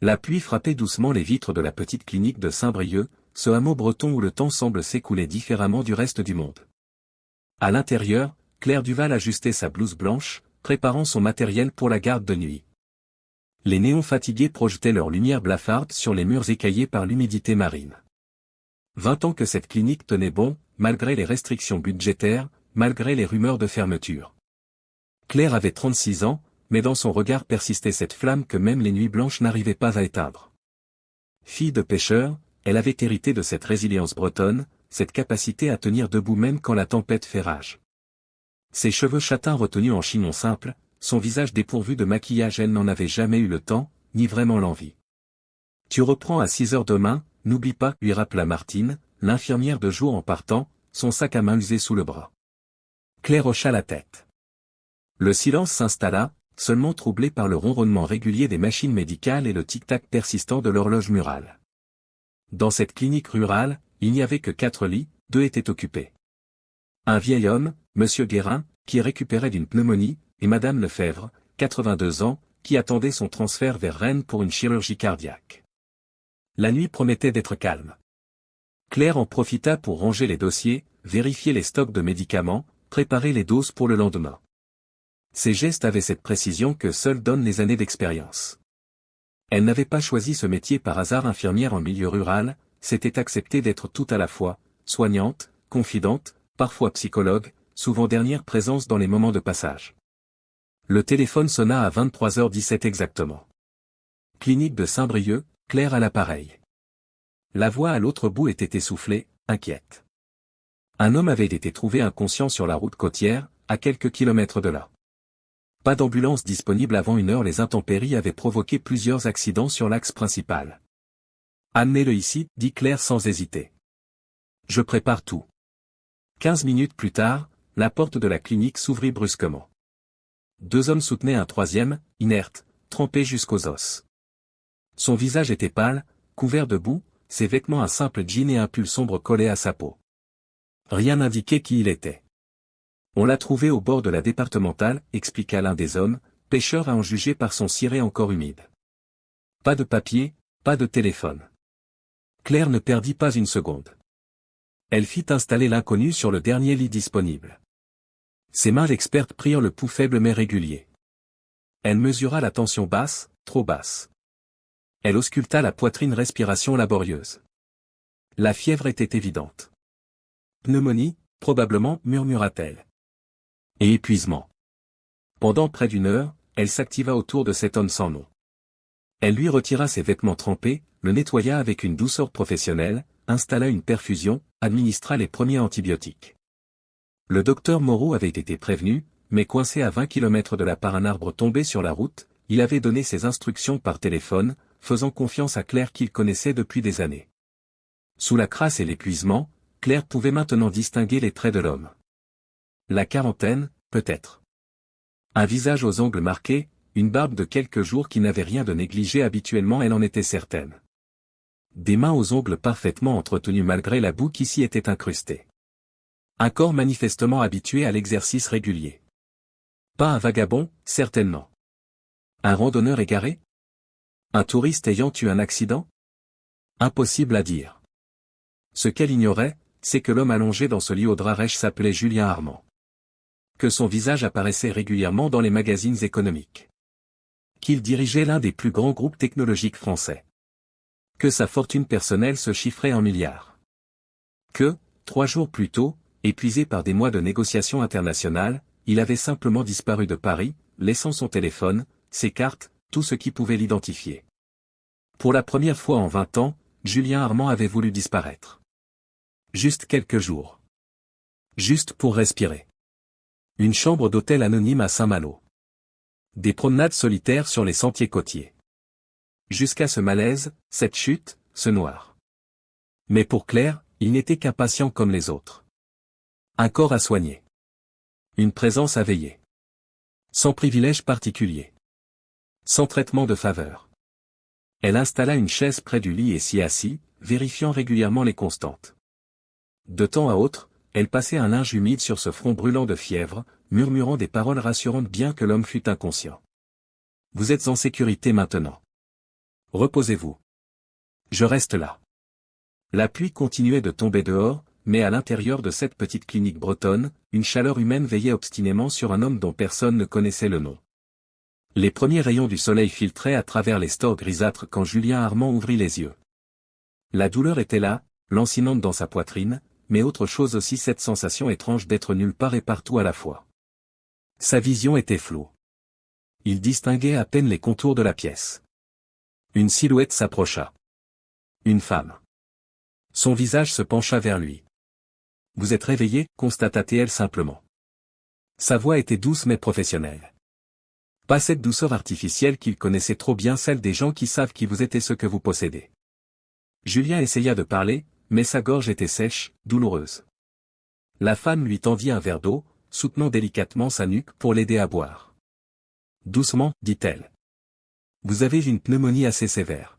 La pluie frappait doucement les vitres de la petite clinique de Saint-Brieuc, ce hameau breton où le temps semble s'écouler différemment du reste du monde. À l'intérieur, Claire Duval ajustait sa blouse blanche, préparant son matériel pour la garde de nuit. Les néons fatigués projetaient leur lumière blafarde sur les murs écaillés par l'humidité marine. 20 ans que cette clinique tenait bon, malgré les restrictions budgétaires, malgré les rumeurs de fermeture. Claire avait 36 ans, mais dans son regard persistait cette flamme que même les nuits blanches n'arrivaient pas à éteindre. Fille de pêcheur, elle avait hérité de cette résilience bretonne, cette capacité à tenir debout même quand la tempête fait rage. Ses cheveux châtains retenus en chignon simple, son visage dépourvu de maquillage, elle n'en avait jamais eu le temps, ni vraiment l'envie. « Tu reprends à 6 heures demain, n'oublie pas, » lui rappela Martine, l'infirmière de jour en partant, son sac à main usé sous le bras. Claire hocha la tête. Le silence s'installa, seulement troublé par le ronronnement régulier des machines médicales et le tic-tac persistant de l'horloge murale. Dans cette clinique rurale, il n'y avait que 4 lits, 2 étaient occupés. Un vieil homme, Monsieur Guérin, qui récupérait d'une pneumonie, et Madame Lefebvre, 82 ans, qui attendait son transfert vers Rennes pour une chirurgie cardiaque. La nuit promettait d'être calme. Claire en profita pour ranger les dossiers, vérifier les stocks de médicaments, préparer les doses pour le lendemain. Ses gestes avaient cette précision que seules donnent les années d'expérience. Elle n'avait pas choisi ce métier par hasard. Infirmière en milieu rural, c'était accepter d'être tout à la fois, soignante, confidente, parfois psychologue, souvent dernière présence dans les moments de passage. Le téléphone sonna à 23h17 exactement. Clinique de Saint-Brieuc, Claire à l'appareil. La voix à l'autre bout était essoufflée, inquiète. Un homme avait été trouvé inconscient sur la route côtière, à quelques kilomètres de là. Pas d'ambulance disponible avant 1 heure. Les intempéries avaient provoqué plusieurs accidents sur l'axe principal. Amenez-le ici, dit Claire sans hésiter. Je prépare tout. 15 minutes plus tard, la porte de la clinique s'ouvrit brusquement. 2 hommes soutenaient un troisième, inerte, trempé jusqu'aux os. Son visage était pâle, couvert de boue, ses vêtements un simple jean et un pull sombre collaient à sa peau. Rien n'indiquait qui il était. On l'a trouvé au bord de la départementale, expliqua l'un des hommes, pêcheur à en juger par son ciré encore humide. Pas de papier, pas de téléphone. Claire ne perdit pas une seconde. Elle fit installer l'inconnu sur le dernier lit disponible. Ses mains expertes prirent le pouls faible mais régulier. Elle mesura la tension basse, trop basse. Elle ausculta la poitrine, respiration laborieuse. La fièvre était évidente. Pneumonie, probablement, murmura-t-elle. Et épuisement. Pendant près d'1 heure, elle s'activa autour de cet homme sans nom. Elle lui retira ses vêtements trempés, le nettoya avec une douceur professionnelle, installa une perfusion, administra les premiers antibiotiques. Le docteur Moreau avait été prévenu, mais coincé à 20 km de là par un arbre tombé sur la route, il avait donné ses instructions par téléphone, faisant confiance à Claire qu'il connaissait depuis des années. Sous la crasse et l'épuisement, Claire pouvait maintenant distinguer les traits de l'homme. La quarantaine, peut-être. Un visage aux ongles marqués, une barbe de quelques jours qui n'avait rien de négligé habituellement, elle en était certaine. Des mains aux ongles parfaitement entretenus malgré la boue qui s'y était incrustée. Un corps manifestement habitué à l'exercice régulier. Pas un vagabond, certainement. Un randonneur égaré? Un touriste ayant eu un accident? Impossible à dire. Ce qu'elle ignorait, c'est que l'homme allongé dans ce lit au drap rêche s'appelait Julien Armand. Que son visage apparaissait régulièrement dans les magazines économiques. Qu'il dirigeait l'un des plus grands groupes technologiques français. Que sa fortune personnelle se chiffrait en milliards. Que, 3 jours plus tôt, épuisé par des mois de négociations internationales, il avait simplement disparu de Paris, laissant son téléphone, ses cartes, tout ce qui pouvait l'identifier. Pour la première fois en 20 ans, Julien Armand avait voulu disparaître. Juste quelques jours. Juste pour respirer. Une chambre d'hôtel anonyme à Saint-Malo. Des promenades solitaires sur les sentiers côtiers. Jusqu'à ce malaise, cette chute, ce noir. Mais pour Claire, il n'était qu'un patient comme les autres. Un corps à soigner. Une présence à veiller. Sans privilège particulier. Sans traitement de faveur. Elle installa une chaise près du lit et s'y assit, vérifiant régulièrement les constantes. De temps à autre, elle passait un linge humide sur ce front brûlant de fièvre, murmurant des paroles rassurantes bien que l'homme fût inconscient. Vous êtes en sécurité maintenant. Reposez-vous. Je reste là. La pluie continuait de tomber dehors, mais à l'intérieur de cette petite clinique bretonne, une chaleur humaine veillait obstinément sur un homme dont personne ne connaissait le nom. Les premiers rayons du soleil filtraient à travers les stores grisâtres quand Julien Armand ouvrit les yeux. La douleur était là, lancinante dans sa poitrine, mais autre chose aussi, cette sensation étrange d'être nulle part et partout à la fois. Sa vision était floue. Il distinguait à peine les contours de la pièce. Une silhouette s'approcha. Une femme. Son visage se pencha vers lui. « Vous êtes réveillé ?» constata-t-elle simplement. Sa voix était douce mais professionnelle. Pas cette douceur artificielle qu'il connaissait trop bien, celle des gens qui savent qui vous êtes et ce que vous possédez. Julien essaya de parler, mais sa gorge était sèche, douloureuse. La femme lui tendit un verre d'eau, soutenant délicatement sa nuque pour l'aider à boire. « Doucement, dit-elle. Vous avez une pneumonie assez sévère.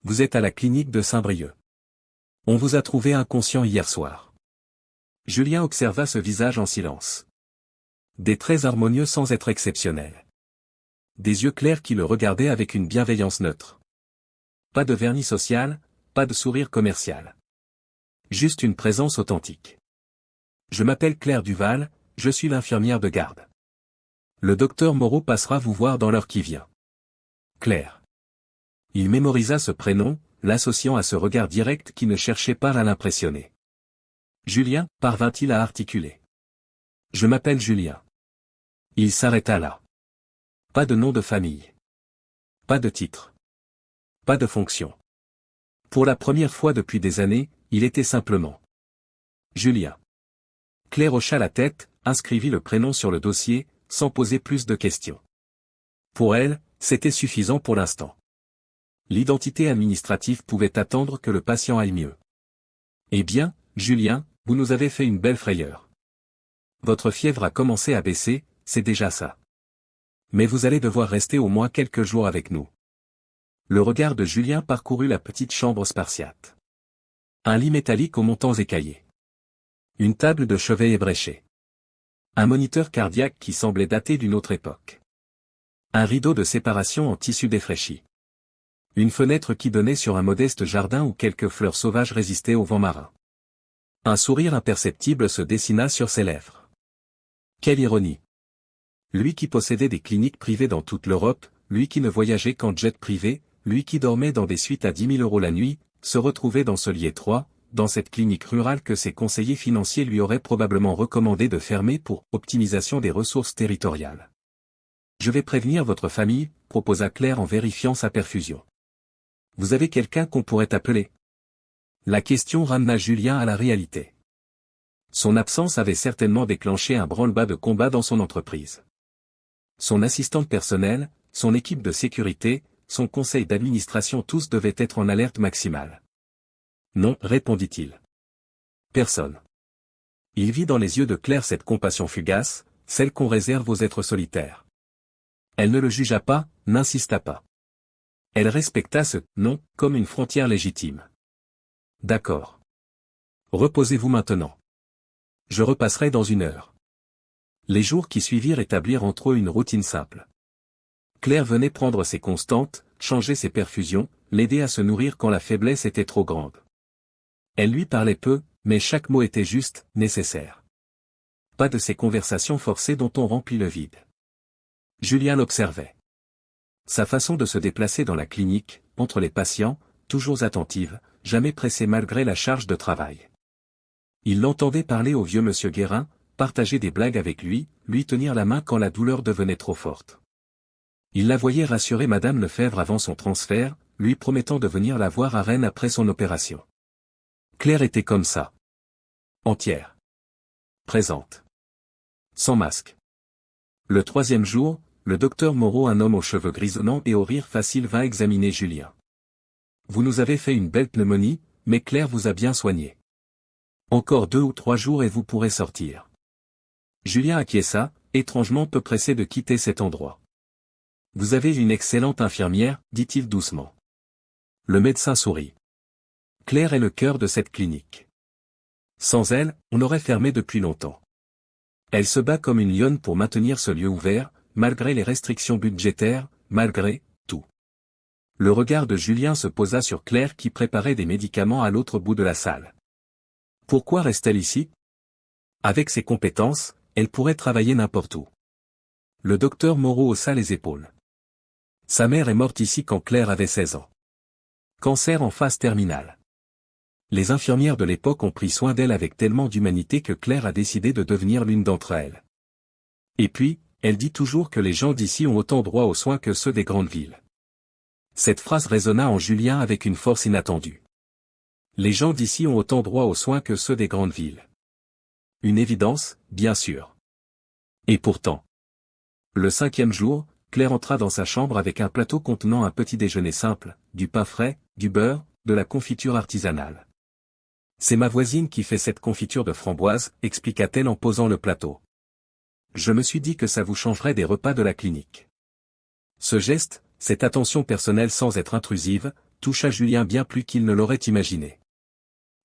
Vous êtes à la clinique de Saint-Brieuc. On vous a trouvé inconscient hier soir. » Julien observa ce visage en silence. Des traits harmonieux sans être exceptionnels. Des yeux clairs qui le regardaient avec une bienveillance neutre. Pas de vernis social, pas de sourire commercial. Juste une présence authentique. « Je m'appelle Claire Duval, je suis l'infirmière de garde. Le docteur Moreau passera vous voir dans l'heure qui vient. » Claire. Il mémorisa ce prénom, l'associant à ce regard direct qui ne cherchait pas à l'impressionner. Julien, parvint-il à articuler. « Je m'appelle Julien. » Il s'arrêta là. Pas de nom de famille. Pas de titre. Pas de fonction. Pour la première fois depuis des années, il était simplement Julien. Claire hocha la tête, inscrivit le prénom sur le dossier, sans poser plus de questions. Pour elle, c'était suffisant pour l'instant. L'identité administrative pouvait attendre que le patient aille mieux. Eh bien, Julien, vous nous avez fait une belle frayeur. Votre fièvre a commencé à baisser, c'est déjà ça. Mais vous allez devoir rester au moins quelques jours avec nous. Le regard de Julien parcourut la petite chambre spartiate. Un lit métallique aux montants écaillés. Une table de chevet ébréchée. Un moniteur cardiaque qui semblait dater d'une autre époque. Un rideau de séparation en tissu défraîchi. Une fenêtre qui donnait sur un modeste jardin où quelques fleurs sauvages résistaient au vent marin. Un sourire imperceptible se dessina sur ses lèvres. Quelle ironie! Lui qui possédait des cliniques privées dans toute l'Europe, lui qui ne voyageait qu'en jet privé, lui qui dormait dans des suites à 10 000 € la nuit, se retrouvait dans ce lit étroit, dans cette clinique rurale que ses conseillers financiers lui auraient probablement recommandé de fermer pour optimisation des ressources territoriales. « Je vais prévenir votre famille », proposa Claire en vérifiant sa perfusion. « Vous avez quelqu'un qu'on pourrait appeler ?» La question ramena Julien à la réalité. Son absence avait certainement déclenché un branle-bas de combat dans son entreprise. Son assistante personnelle, son équipe de sécurité, son conseil d'administration, tous devaient être en alerte maximale. « Non, répondit-il. Personne. » Il vit dans les yeux de Claire cette compassion fugace, celle qu'on réserve aux êtres solitaires. Elle ne le jugea pas, n'insista pas. Elle respecta ce « non » comme une frontière légitime. « D'accord. Reposez-vous maintenant. Je repasserai dans 1 heure. » Les jours qui suivirent établirent entre eux une routine simple. Claire venait prendre ses constantes, changer ses perfusions, l'aider à se nourrir quand la faiblesse était trop grande. Elle lui parlait peu, mais chaque mot était juste, nécessaire. Pas de ces conversations forcées dont on remplit le vide. Julien l'observait. Sa façon de se déplacer dans la clinique, entre les patients, toujours attentive, jamais pressée malgré la charge de travail. Il l'entendait parler au vieux monsieur Guérin, partager des blagues avec lui tenir la main quand la douleur devenait trop forte. Il la voyait rassurer Madame Lefebvre avant son transfert, lui promettant de venir la voir à Rennes après son opération. Claire était comme ça. Entière. Présente. Sans masque. Le 3e jour, le docteur Moreau, un homme aux cheveux grisonnants et au rire facile, vint examiner Julien. « Vous nous avez fait une belle pneumonie, mais Claire vous a bien soigné. Encore 2 ou 3 jours et vous pourrez sortir. » Julien acquiesça, étrangement peu pressé de quitter cet endroit. « Vous avez une excellente infirmière, dit-il doucement. » Le médecin sourit. « Claire est le cœur de cette clinique. Sans elle, on aurait fermé depuis longtemps. Elle se bat comme une lionne pour maintenir ce lieu ouvert, malgré les restrictions budgétaires, malgré tout. Le regard de Julien se posa sur Claire qui préparait des médicaments à l'autre bout de la salle. Pourquoi reste-t-elle ici? Avec ses compétences, elle pourrait travailler n'importe où. Le docteur Moreau haussa les épaules. Sa mère est morte ici quand Claire avait 16 ans. Cancer en phase terminale. Les infirmières de l'époque ont pris soin d'elle avec tellement d'humanité que Claire a décidé de devenir l'une d'entre elles. Et puis, elle dit toujours que les gens d'ici ont autant droit aux soins que ceux des grandes villes. Cette phrase résonna en Julien avec une force inattendue. Les gens d'ici ont autant droit aux soins que ceux des grandes villes. Une évidence, bien sûr. Et pourtant. Le 5e jour, Claire entra dans sa chambre avec un plateau contenant un petit déjeuner simple, du pain frais, du beurre, de la confiture artisanale. C'est ma voisine qui fait cette confiture de framboise, expliqua-t-elle en posant le plateau. Je me suis dit que ça vous changerait des repas de la clinique. Ce geste, cette attention personnelle sans être intrusive, toucha Julien bien plus qu'il ne l'aurait imaginé.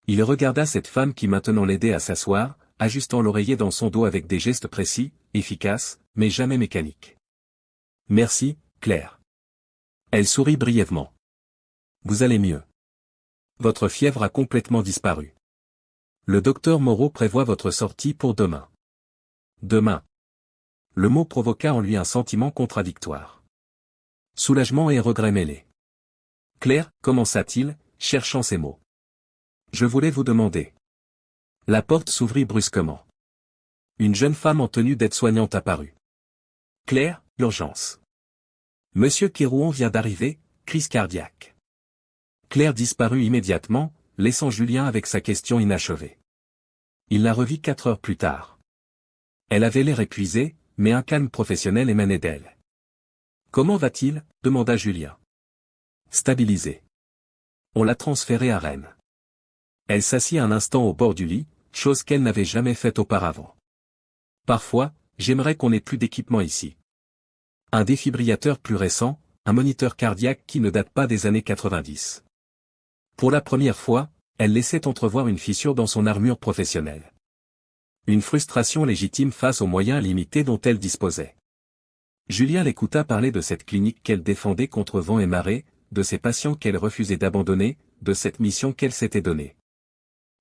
Il regarda cette femme qui maintenant l'aidait à s'asseoir, ajustant l'oreiller dans son dos avec des gestes précis, efficaces, mais jamais mécaniques. Merci, Claire. Elle sourit brièvement. Vous allez mieux. Votre fièvre a complètement disparu. Le docteur Moreau prévoit votre sortie pour demain. Demain. Le mot provoqua en lui un sentiment contradictoire. Soulagement et regret mêlés. Claire, commença-t-il, cherchant ses mots. Je voulais vous demander. La porte s'ouvrit brusquement. Une jeune femme en tenue d'aide-soignante apparut. Claire, l'urgence. Monsieur Kérouan vient d'arriver, crise cardiaque. Claire disparut immédiatement, laissant Julien avec sa question inachevée. Il la revit 4 heures plus tard. Elle avait l'air épuisée, mais un calme professionnel émanait d'elle. Comment va-t-il? Demanda Julien. Stabilisé. On l'a transféré à Rennes. Elle s'assit un instant au bord du lit, chose qu'elle n'avait jamais faite auparavant. Parfois, j'aimerais qu'on ait plus d'équipement ici. Un défibrillateur plus récent, un moniteur cardiaque qui ne date pas des années 90. Pour la première fois, elle laissait entrevoir une fissure dans son armure professionnelle. Une frustration légitime face aux moyens limités dont elle disposait. Julien l'écouta parler de cette clinique qu'elle défendait contre vent et marée, de ses patients qu'elle refusait d'abandonner, de cette mission qu'elle s'était donnée.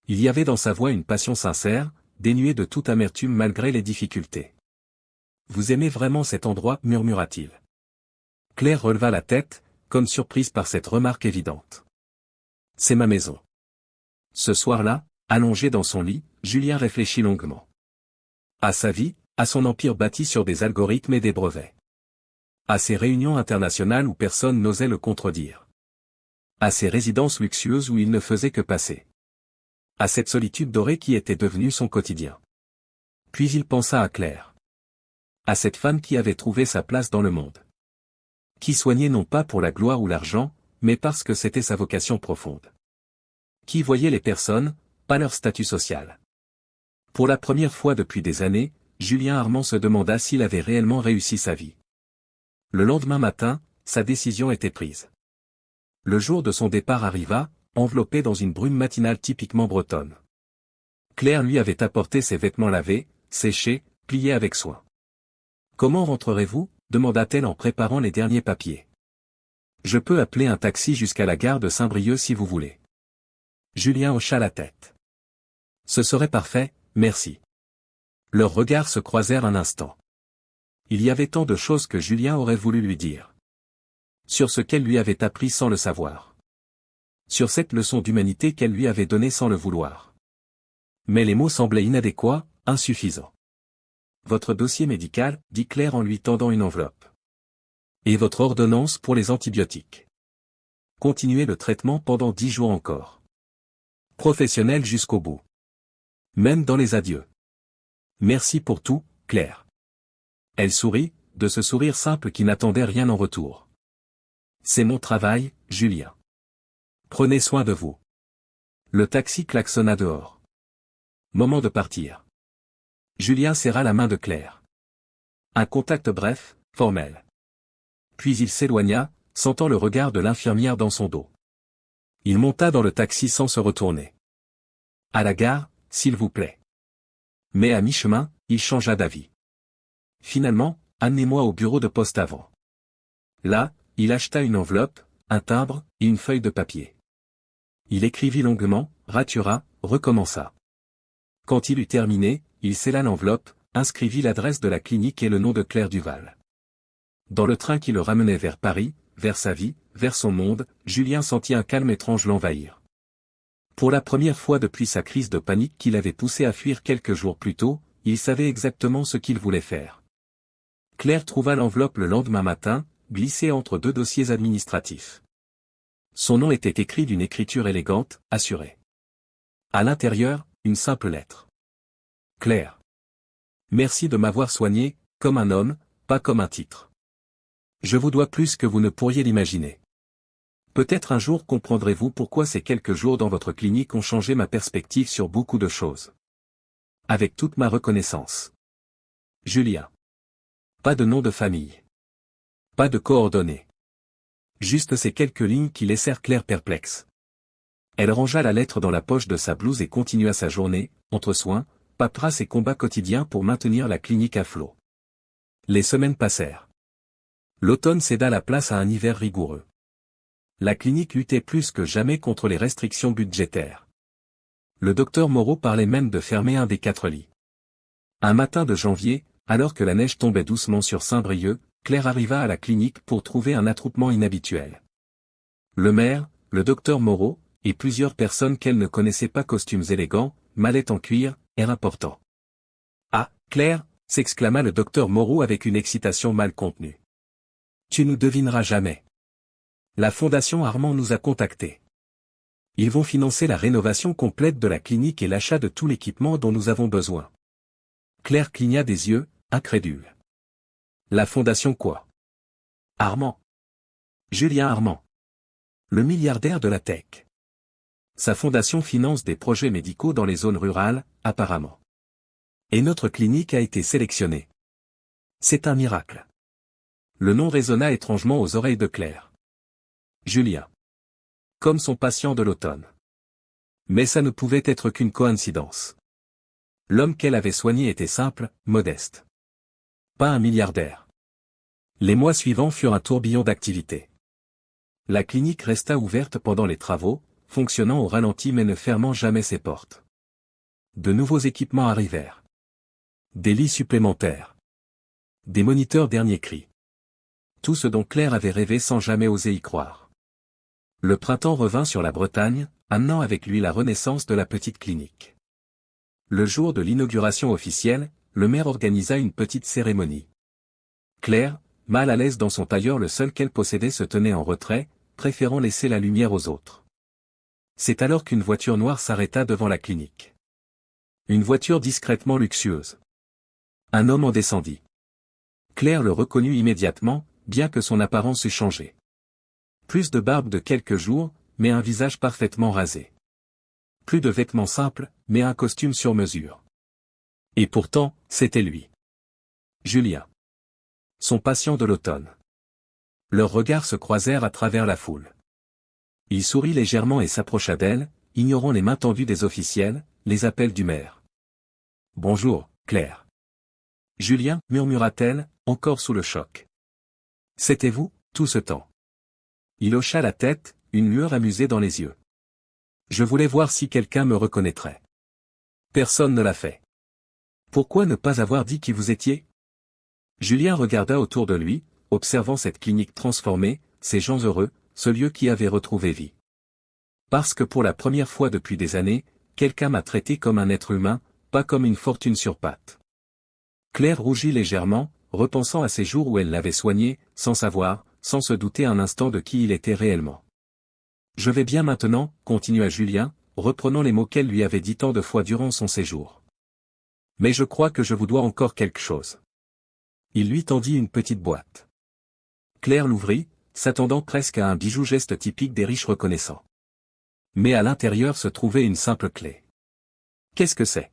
Il y avait dans sa voix une passion sincère, dénuée de toute amertume malgré les difficultés. « Vous aimez vraiment cet endroit » murmura-t-il. Claire releva la tête, comme surprise par cette remarque évidente. « C'est ma maison. » Ce soir-là, allongé dans son lit, Julien réfléchit longuement. À sa vie, à son empire bâti sur des algorithmes et des brevets. À ses réunions internationales où personne n'osait le contredire. À ses résidences luxueuses où il ne faisait que passer. À cette solitude dorée qui était devenue son quotidien. Puis il pensa à Claire. À cette femme qui avait trouvé sa place dans le monde. Qui soignait non pas pour la gloire ou l'argent, mais parce que c'était sa vocation profonde. Qui voyait les personnes, pas leur statut social. Pour la première fois depuis des années, Julien Armand se demanda s'il avait réellement réussi sa vie. Le lendemain matin, sa décision était prise. Le jour de son départ arriva, enveloppé dans une brume matinale typiquement bretonne. Claire lui avait apporté ses vêtements lavés, séchés, pliés avec soin. « Comment rentrerez-vous » demanda-t-elle en préparant les derniers papiers. « Je peux appeler un taxi jusqu'à la gare de Saint-Brieuc si vous voulez. » Julien hocha la tête. « Ce serait parfait, merci. » Leurs regards se croisèrent un instant. Il y avait tant de choses que Julien aurait voulu lui dire. Sur ce qu'elle lui avait appris sans le savoir. Sur cette leçon d'humanité qu'elle lui avait donnée sans le vouloir. Mais les mots semblaient inadéquats, insuffisants. « Votre dossier médical, » dit Claire en lui tendant une enveloppe. « Et votre ordonnance pour les antibiotiques. Continuez le traitement pendant 10 jours encore. Professionnel jusqu'au bout. Même dans les adieux. Merci pour tout, Claire. » Elle sourit, de ce sourire simple qui n'attendait rien en retour. « C'est mon travail, Julien. Prenez soin de vous. » Le taxi klaxonna dehors. Moment de partir. Julien serra la main de Claire. Un contact bref, formel. Puis il s'éloigna, sentant le regard de l'infirmière dans son dos. Il monta dans le taxi sans se retourner. À la gare, s'il vous plaît. Mais à mi-chemin, il changea d'avis. Finalement, amenez-moi au bureau de poste avant. Là, il acheta une enveloppe, un timbre, et une feuille de papier. Il écrivit longuement, ratura, recommença. Quand il eut terminé, il scella l'enveloppe, inscrivit l'adresse de la clinique et le nom de Claire Duval. Dans le train qui le ramenait vers Paris, vers sa vie, vers son monde, Julien sentit un calme étrange l'envahir. Pour la première fois depuis sa crise de panique qui l'avait poussé à fuir quelques jours plus tôt, il savait exactement ce qu'il voulait faire. Claire trouva l'enveloppe le lendemain matin, glissée entre deux dossiers administratifs. Son nom était écrit d'une écriture élégante, assurée. À l'intérieur, une simple lettre. Claire. Merci de m'avoir soigné, comme un homme, pas comme un titre. Je vous dois plus que vous ne pourriez l'imaginer. Peut-être un jour comprendrez-vous pourquoi ces quelques jours dans votre clinique ont changé ma perspective sur beaucoup de choses. Avec toute ma reconnaissance. Julien. Pas de nom de famille. Pas de coordonnées. Juste ces quelques lignes qui laissèrent Claire perplexe. Elle rangea la lettre dans la poche de sa blouse et continua sa journée, entre soins, paperasse et combats quotidiens pour maintenir la clinique à flot. Les semaines passèrent. L'automne céda la place à un hiver rigoureux. La clinique luttait plus que jamais contre les restrictions budgétaires. Le docteur Moreau parlait même de fermer un des 4 lits. Un matin de janvier, alors que la neige tombait doucement sur Saint-Brieuc, Claire arriva à la clinique pour trouver un attroupement inhabituel. Le maire, le docteur Moreau, et plusieurs personnes qu'elle ne connaissait pas, costumes élégants, mallettes en cuir, air important. « Ah, Claire !» s'exclama le docteur Moreau avec une excitation mal contenue. « Tu nous devineras jamais. La Fondation Armand nous a contactés. Ils vont financer la rénovation complète de la clinique et l'achat de tout l'équipement dont nous avons besoin. » Claire cligna des yeux, incrédule. La Fondation quoi? Armand. Julien Armand. Le milliardaire de la tech. Sa fondation finance des projets médicaux dans les zones rurales, apparemment. Et notre clinique a été sélectionnée. C'est un miracle. Le nom résonna étrangement aux oreilles de Claire. Julien. Comme son patient de l'automne. Mais ça ne pouvait être qu'une coïncidence. L'homme qu'elle avait soigné était simple, modeste. Pas un milliardaire. Les mois suivants furent un tourbillon d'activités. La clinique resta ouverte pendant les travaux, fonctionnant au ralenti mais ne fermant jamais ses portes. De nouveaux équipements arrivèrent. Des lits supplémentaires. Des moniteurs dernier cri. Tout ce dont Claire avait rêvé sans jamais oser y croire. Le printemps revint sur la Bretagne, amenant avec lui la renaissance de la petite clinique. Le jour de l'inauguration officielle, le maire organisa une petite cérémonie. Claire, mal à l'aise dans son tailleur, le seul qu'elle possédait, se tenait en retrait, préférant laisser la lumière aux autres. C'est alors qu'une voiture noire s'arrêta devant la clinique. Une voiture discrètement luxueuse. Un homme en descendit. Claire le reconnut immédiatement, bien que son apparence eût changé. Plus de barbe de quelques jours, mais un visage parfaitement rasé. Plus de vêtements simples, mais un costume sur mesure. Et pourtant, c'était lui. Julien. Son patient de l'automne. Leurs regards se croisèrent à travers la foule. Il sourit légèrement et s'approcha d'elle, ignorant les mains tendues des officiels, les appels du maire. « Bonjour, Claire. » Julien, murmura-t-elle, encore sous le choc. « C'était vous, tout ce temps. » Il hocha la tête, une lueur amusée dans les yeux. « Je voulais voir si quelqu'un me reconnaîtrait. Personne ne l'a fait. Pourquoi ne pas avoir dit qui vous étiez ?» Julien regarda autour de lui, observant cette clinique transformée, ces gens heureux, ce lieu qui avait retrouvé vie. Parce que pour la première fois depuis des années, quelqu'un m'a traité comme un être humain, pas comme une fortune sur pattes. Claire rougit légèrement, repensant à ces jours où elle l'avait soigné, sans savoir, sans se douter un instant de qui il était réellement. « Je vais bien maintenant, » continua Julien, reprenant les mots qu'elle lui avait dit tant de fois durant son séjour. « Mais je crois que je vous dois encore quelque chose. » Il lui tendit une petite boîte. Claire l'ouvrit, s'attendant presque à un bijou, geste typique des riches reconnaissants. Mais à l'intérieur se trouvait une simple clé. « Qu'est-ce que c'est ? »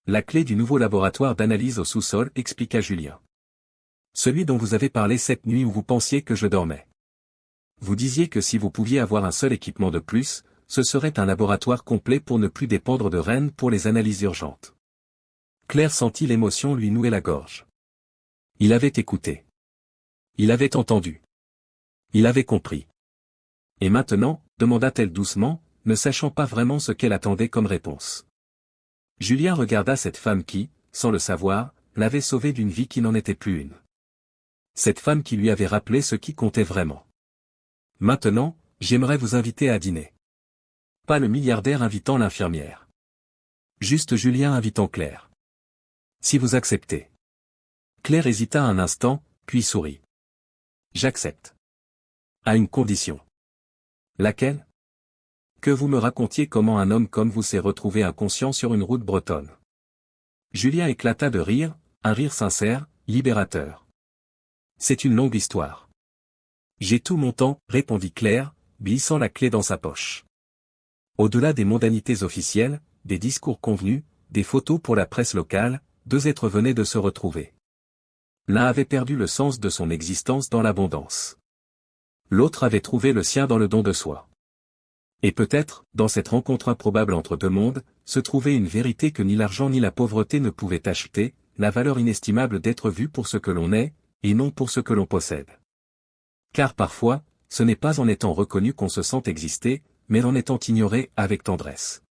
« La clé du nouveau laboratoire d'analyse au sous-sol, » expliqua Julien. « Celui dont vous avez parlé cette nuit où vous pensiez que je dormais. Vous disiez que si vous pouviez avoir un seul équipement de plus, ce serait un laboratoire complet pour ne plus dépendre de Rennes pour les analyses urgentes. » Claire sentit l'émotion lui nouer la gorge. Il avait écouté. Il avait entendu. Il avait compris. Et maintenant, demanda-t-elle doucement, ne sachant pas vraiment ce qu'elle attendait comme réponse. Julien regarda cette femme qui, sans le savoir, l'avait sauvé d'une vie qui n'en était plus une. Cette femme qui lui avait rappelé ce qui comptait vraiment. Maintenant, j'aimerais vous inviter à dîner. Pas le milliardaire invitant l'infirmière. Juste Julien invitant Claire. Si vous acceptez. Claire hésita un instant, puis sourit. J'accepte. À une condition. Laquelle? Que vous me racontiez comment un homme comme vous s'est retrouvé inconscient sur une route bretonne. Julien éclata de rire, un rire sincère, libérateur. C'est une longue histoire. J'ai tout mon temps, répondit Claire, glissant la clé dans sa poche. Au-delà des mondanités officielles, des discours convenus, des photos pour la presse locale, deux êtres venaient de se retrouver. L'un avait perdu le sens de son existence dans l'abondance. L'autre avait trouvé le sien dans le don de soi. Et peut-être, dans cette rencontre improbable entre deux mondes, se trouvait une vérité que ni l'argent ni la pauvreté ne pouvaient acheter, la valeur inestimable d'être vu pour ce que l'on est, et non pour ce que l'on possède. Car parfois, ce n'est pas en étant reconnu qu'on se sent exister, mais en étant ignoré avec tendresse.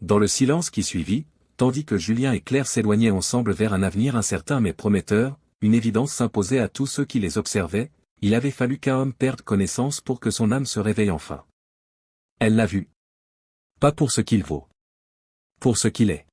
Dans le silence qui suivit, tandis que Julien et Claire s'éloignaient ensemble vers un avenir incertain mais prometteur, une évidence s'imposait à tous ceux qui les observaient, il avait fallu qu'un homme perde connaissance pour que son âme se réveille enfin. Elle l'a vu. Pas pour ce qu'il vaut. Pour ce qu'il est.